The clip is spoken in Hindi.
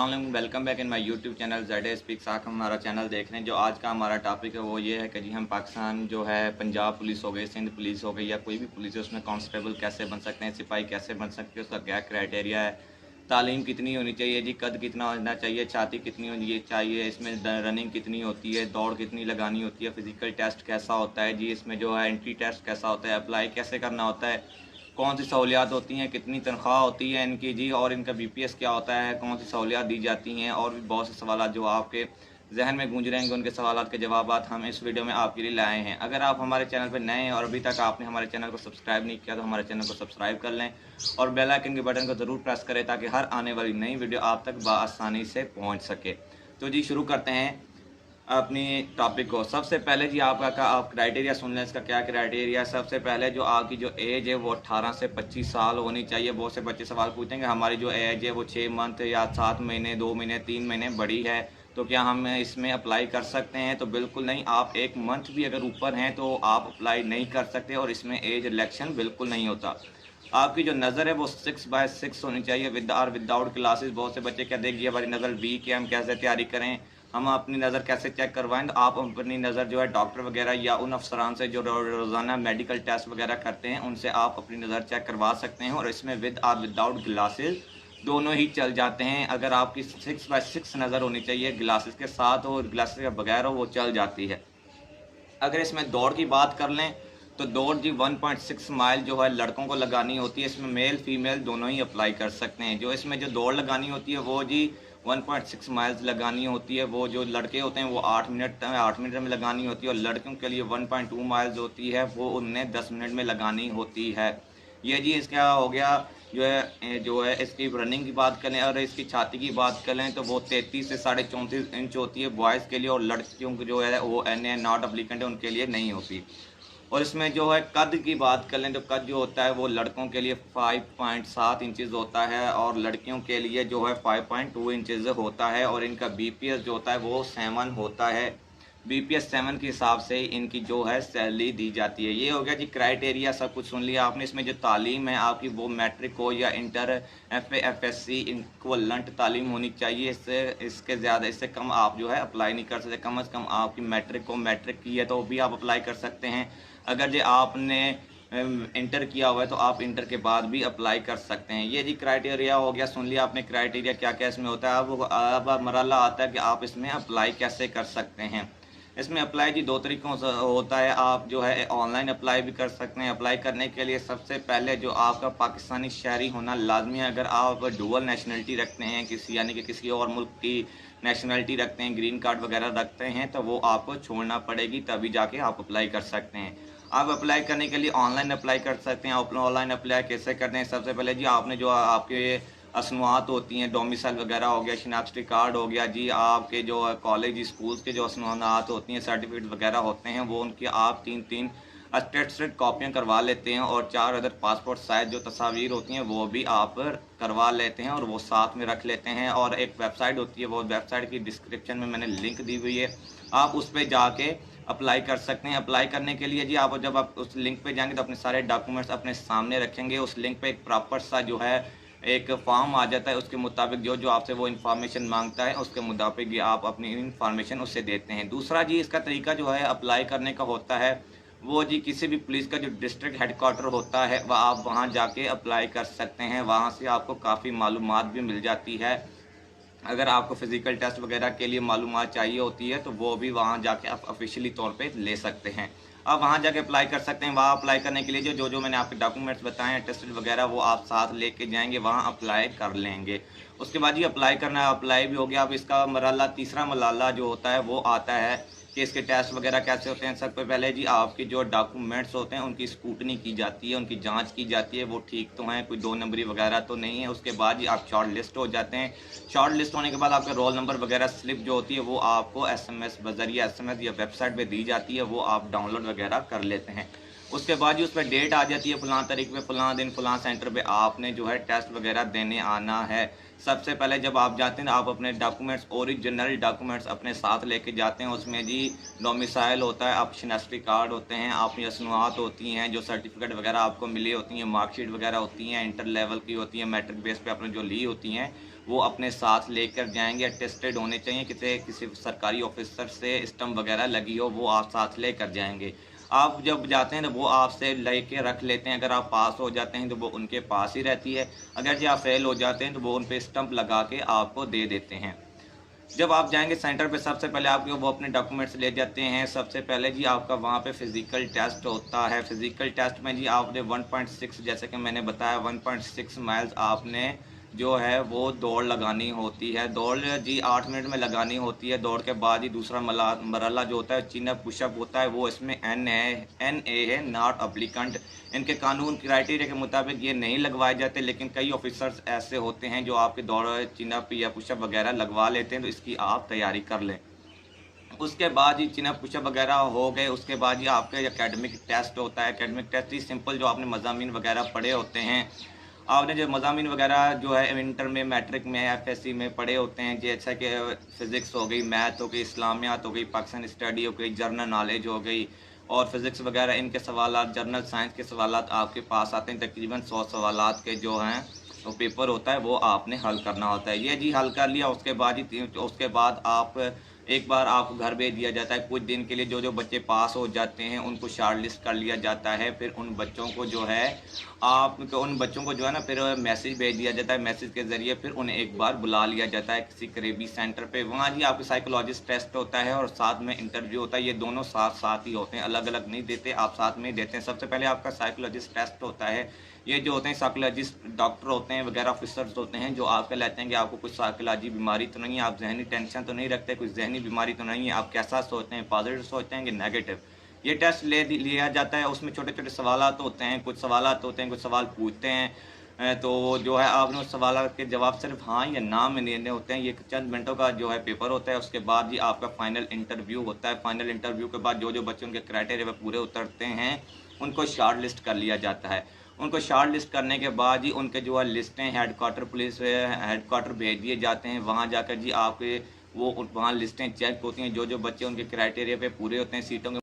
अस्सलाम वालेकुम, welcome back in my YouTube channel Z speaks. आप हमारा चैनल देख रहे हैं। जो आज का हमारा टॉपिक है वो ये है कि जी हम पाकिस्तान जो है पंजाब पुलिस हो गई, सिंध पुलिस हो गई या कोई भी पुलिस है उसमें कांस्टेबल कैसे बन सकते हैं, सिपाही कैसे बन सकते हैं, उसका क्या क्राइटेरिया है, तालीम कितनी होनी चाहिए जी, कद कितना होना चाहिए, छाती कितनी होनी चाहिए, इसमें रनिंग कितनी होती है, दौड़ कितनी लगानी होती है, फिजिकल टेस्ट कैसा होता है जी, इसमें जो है एंट्री टेस्ट कैसा होता है, अप्लाई कैसे करना होता है, कौन सी सहूलियात होती हैं, कितनी तनख्वाह होती है इनकी जी, और इनका बीपीएस क्या होता है, कौन सी सहूलियात दी जाती हैं, और भी बहुत से सवाल जो आपके जहन में गूंज रहेंगे, उनके सवालात के जवाबात हम इस वीडियो में आपके लिए लाए हैं। अगर आप हमारे चैनल पर नए हैं और अभी तक आपने हमारे चैनल को सब्सक्राइब नहीं किया तो हमारे चैनल को सब्सक्राइब कर लें और बेल आइकन के बटन को ज़रूर प्रेस करें ताकि हर आने वाली नई वीडियो आप तक बआसानी से पहुँच सके। तो जी शुरू करते हैं अपनी टॉपिक को। सबसे पहले जी आप क्राइटेरिया सुन लें, इसका क्या क्राइटेरिया। सबसे पहले जो आपकी जो एज है वो 18 से 25 साल होनी चाहिए। बहुत से बच्चे सवाल पूछेंगे हमारी जो एज है वो 6 मंथ या 7 महीने, 2 महीने, 3 महीने बड़ी है तो क्या हम इसमें अप्लाई कर सकते हैं? तो बिल्कुल नहीं। आप 1 मंथ भी अगर ऊपर हैं तो आप अप्लाई नहीं कर सकते और इसमें एज इलेक्शन बिल्कुल नहीं होता। आपकी जो नज़र है वो 6/6 होनी चाहिए विद और विदाउट ग्लासेस। बहुत से बच्चे क्या देखिए हमारी नज़र वीक है, हम कैसे तैयारी करें, हम अपनी नज़र कैसे चेक करवाएं? तो आप अपनी नज़र जो है डॉक्टर वगैरह या उन अफसरान से जो रोज़ाना मेडिकल टेस्ट वगैरह करते हैं उनसे आप अपनी नज़र चेक करवा सकते हैं और इसमें विद और विदाउट ग्लासेस दोनों ही चल जाते हैं। अगर आपकी 6/6 नज़र होनी चाहिए, ग्लासेस के साथ हो, ग्लासेस के बगैर हो, वो चल जाती है। अगर इसमें दौड़ की बात कर लें तो दौड़ जी 1.6 माइल जो है लड़कों को लगानी होती है। इसमें मेल फीमेल दोनों ही अप्लाई कर सकते हैं। जो इसमें जो दौड़ लगानी होती है वो जी 1.6 माइल्स लगानी होती है। वो जो लड़के होते हैं वो 8 मिनट में लगानी होती है और लड़कियों के लिए 1.2 माइल्स होती है, वो उन्हें 10 मिनट में लगानी होती है। ये जी इसका हो गया। जो है इसकी रनिंग की बात करें और इसकी छाती की बात करें तो वो 33 से 34.5 इंच होती है बॉयज़ के लिए, और लड़कियों की जो है वो एन नॉट अप्लीकेंट है उनके लिए नहीं होती। और इसमें जो है कद की बात कर लें तो कद जो होता है वो लड़कों के लिए 5.7 इंचज़ होता है और लड़कियों के लिए जो है 5.2 इंचज़ होता है, और इनका बीपीएस जो होता है वो 7 होता है। बीपीएस 7 के हिसाब से इनकी जो है सैलरी दी जाती है। ये हो गया जी क्राइटेरिया, सब कुछ सुन लिया आपने। इसमें जो तालीम है आपकी वो मैट्रिक हो या इंटर, एफए, एफएससी इक्वलेंट तालीम होनी चाहिए। इसके ज़्यादा इससे कम आप जो है अप्लाई नहीं कर सकते। कम से कम आपकी मैट्रिक की है तो भी आप अप्लाई कर सकते हैं। अगर जो आपने इंटर किया हुआ है तो आप इंटर के बाद भी अप्लाई कर सकते हैं। ये जी क्राइटेरिया हो गया, सुन लिया आपने क्राइटेरिया क्या क्या इसमें होता है। अब मरहला आता है कि आप इसमें अप्लाई कैसे कर सकते हैं। इसमें अप्लाई जी 2 तरीक़ों से होता है। आप जो है ऑनलाइन अप्लाई भी कर सकते हैं। अप्लाई करने के लिए सबसे पहले जो आपका पाकिस्तानी शहरी होना लाजमी है। अगर आप डुअल नेशनलिटी रखते हैं, किसी यानी कि किसी और मुल्क की नेशनलिटी रखते हैं, ग्रीन कार्ड वगैरह रखते हैं, तो वो आपको छोड़ना पड़ेगी, तभी जाके आप अप्लाई कर सकते हैं। आप अप्लाई करने के लिए ऑनलाइन अप्लाई कर सकते हैं। ऑनलाइन अप्लाई कैसे करते हैं? सबसे पहले जी आपने जो आपके असनुआत होती हैं, डोमिसाइल वगैरह हो गया, शिनाख्ती कार्ड हो गया जी, आपके जो कॉलेज स्कूल्स के जो असनुआत होती हैं, सर्टिफिकेट वगैरह होते हैं, वो उनकी आप 3-3 अटेस्टेड कॉपियाँ करवा लेते हैं और 4 अदर पासपोर्ट साइज जो तस्वीर होती हैं वो भी आप करवा लेते हैं और वो साथ में रख लेते हैं। और एक वेबसाइट होती है, वो वेबसाइट की डिस्क्रिप्शन में मैंने लिंक दी हुई है, आप उस पर जाके अप्लाई कर सकते हैं। अप्लाई करने के लिए जी आप जब आप उस लिंक पे जाएंगे तो अपने सारे डॉक्यूमेंट्स अपने सामने रखेंगे। उस लिंक पे एक प्रॉपर सा जो है एक फॉर्म आ जाता है, उसके मुताबिक जो जो आपसे वो इन्फॉर्मेशन मांगता है उसके मुताबिक आप अपनी इन्फॉर्मेशन उससे देते हैं। दूसरा जी इसका तरीका जो है अप्लाई करने का होता है वो जी किसी भी पुलिस का जो डिस्ट्रिक्ट हेडक्वार्टर होता है वह आप वहाँ जाके अप्लाई कर सकते हैं। वहाँ से आपको काफ़ी मालूमात भी मिल जाती है। अगर आपको फ़िज़िकल टेस्ट वगैरह के लिए मालूमात चाहिए होती है तो वो भी वहाँ जाके आप ऑफिशियली तौर पे ले सकते हैं। आप वहाँ जाके अप्लाई कर सकते हैं। वहाँ अप्लाई करने के लिए जो मैंने आपके डॉक्यूमेंट्स बताए हैं, टेस्ट वगैरह, वो आप साथ लेके जाएंगे, वहाँ अप्लाई कर लेंगे। उसके बाद जी अप्लाई करना अप्लाई भी हो गया। अब इसका मरहला, तीसरा मरहला जो होता है वो आता है कि इसके टेस्ट वगैरह कैसे होते हैं। सबसे पहले जी आपके जो डॉक्यूमेंट्स होते हैं उनकी स्क्रूटनी की जाती है, उनकी जांच की जाती है, वो ठीक तो हैं, कोई 2 नंबरी वगैरह तो नहीं है। उसके बाद जी आप शॉर्ट लिस्ट हो जाते हैं। शॉर्ट लिस्ट होने के बाद आपका रोल नंबर वगैरह स्लिप जो होती है वो आपको एसएमएस बजरिया एसएमएस या वेबसाइट पे दी जाती है, वो आप डाउनलोड वगैरह कर लेते हैं। उसके बाद जी उस पर डेट आ जाती है, फ़लाँ तारीख पे फ़लाँ दिन फ़लाँ सेंटर पे आपने जो है टेस्ट वगैरह देने आना है। सबसे पहले जब आप जाते हैं, आप अपने डॉक्यूमेंट्स, ओरिजिनल डॉक्यूमेंट्स अपने साथ लेके जाते हैं। उसमें जी डोमिसाइल होता है, आपके शनाख्ती कार्ड होते हैं, आपकी मसनूआत होती हैं, जो सर्टिफिकेट वगैरह आपको मिली होती हैं, मार्कशीट वगैरह होती हैं, इंटर लेवल की होती हैं, मैट्रिक बेस पे आपने जो ली होती हैं, वो अपने साथ लेकर जाएँगे। अटेस्टेड होने चाहिए, किसी सरकारी ऑफिसर से स्टम्प वगैरह लगी हो, वो आप साथ लेकर जाएँगे। आप जब जाते हैं तो वो आपसे लेके रख लेते हैं। अगर आप पास हो जाते हैं तो वो उनके पास ही रहती है। अगर जी आप फेल हो जाते हैं तो वो उन पे स्टंप लगा के आपको दे देते हैं। जब आप जाएँगे सेंटर पे, सबसे पहले आपके वो अपने डॉक्यूमेंट्स ले जाते हैं। सबसे पहले जी आपका वहाँ पे फिज़िकल टेस्ट होता है। फिज़िकल टेस्ट में जी आपने 1.6, जैसे कि मैंने बताया, 1.6 माइल्स आपने जो है वो दौड़ लगानी होती है। दौड़ जी 8 मिनट में लगानी होती है। दौड़ के बाद ही दूसरा मरहला जो होता है चिन अप पुशअप होता है, वो इसमें NA है, नॉट एप्लीकेंट। इनके कानून क्राइटेरिया के मुताबिक ये नहीं लगवाए जाते, लेकिन कई ऑफिसर्स ऐसे होते हैं जो आपके दौड़ चिन अप या पुशअप वगैरह लगवा लेते हैं, तो इसकी आप तैयारी कर लें। उसके बाद ही चिन अप पुशअप वगैरह हो गए, उसके बाद ही आपका एकेडमिक टेस्ट होता है। एकेडमिक टेस्ट ही सिंपल, जो आपने मज़ामीन वगैरह पढ़े होते हैं, आपने जो मज़ामीन वगैरह जो है इंटर में, मैट्रिक में, FSC में पढ़े होते हैं, जैसा कि फ़िज़िक्स हो गई, मैथ हो गई, इस्लामियात हो गई, पाकिस्तान स्टडी हो गई, जनरल नॉलेज हो गई और फिज़िक्स वगैरह, इनके सवालात, जनरल साइंस के सवालात आपके पास आते हैं। तकरीबन 100 सवालात के जो हैं वो पेपर होता है, वो आपने हल करना होता है। ये जी हल कर लिया, उसके बाद आप एक बार आपको घर भेज दिया जाता है कुछ दिन के लिए। जो बच्चे पास हो जाते हैं उनको शॉर्ट लिस्ट कर लिया जाता है। फिर उन बच्चों को जो है ना फिर मैसेज भेज दिया जाता है। मैसेज के ज़रिए फिर उन्हें एक बार बुला लिया जाता है किसी करीबी सेंटर पे। वहाँ जी आपका साइकोलॉजिस्ट टेस्ट होता है और साथ में इंटरव्यू होता है। ये दोनों साथ साथ ही होते हैं, अलग अलग नहीं देते, आप साथ में ही देते हैं। सबसे पहले आपका साइकोलॉजिस्ट टेस्ट होता है। ये जो होते हैं साइकोलॉजिस्ट डॉक्टर होते हैं वगैरह, ऑफिसर्स होते हैं, जो आपके लेते हैं कि आपको कुछ साइकोलॉजी बीमारी तो नहीं है, आप जहनी टेंशन तो नहीं रखते, कुछ जहनी बीमारी तो नहीं है, आप कैसा सोचते हैं, पॉजिटिव सोचते हैं कि नेगेटिव। ये टेस्ट लिया जाता है। उसमें छोटे छोटे सवालात होते हैं, कुछ सवाल पूछते हैं। तो जो है आपने उस सवाल के जवाब सिर्फ हाँ या ना में देने होते हैं। ये चंद मिनटों का जो है पेपर होता है। उसके बाद ही आपका फाइनल इंटरव्यू होता है। फाइनल इंटरव्यू के बाद जो बच्चे उनके क्राइटेरिया पर पूरे उतरते हैं, उनको शॉर्ट लिस्ट कर लिया जाता है। उनको शॉर्ट लिस्ट करने के बाद ही उनके जो है लिस्टें हेडक्वार्टर भेज दिए जाते हैं। वहाँ जाकर जी आपके वहाँ लिस्टें चेक होती हैं। जो बच्चे उनके क्राइटेरिया पे पूरे होते हैं, सीटों के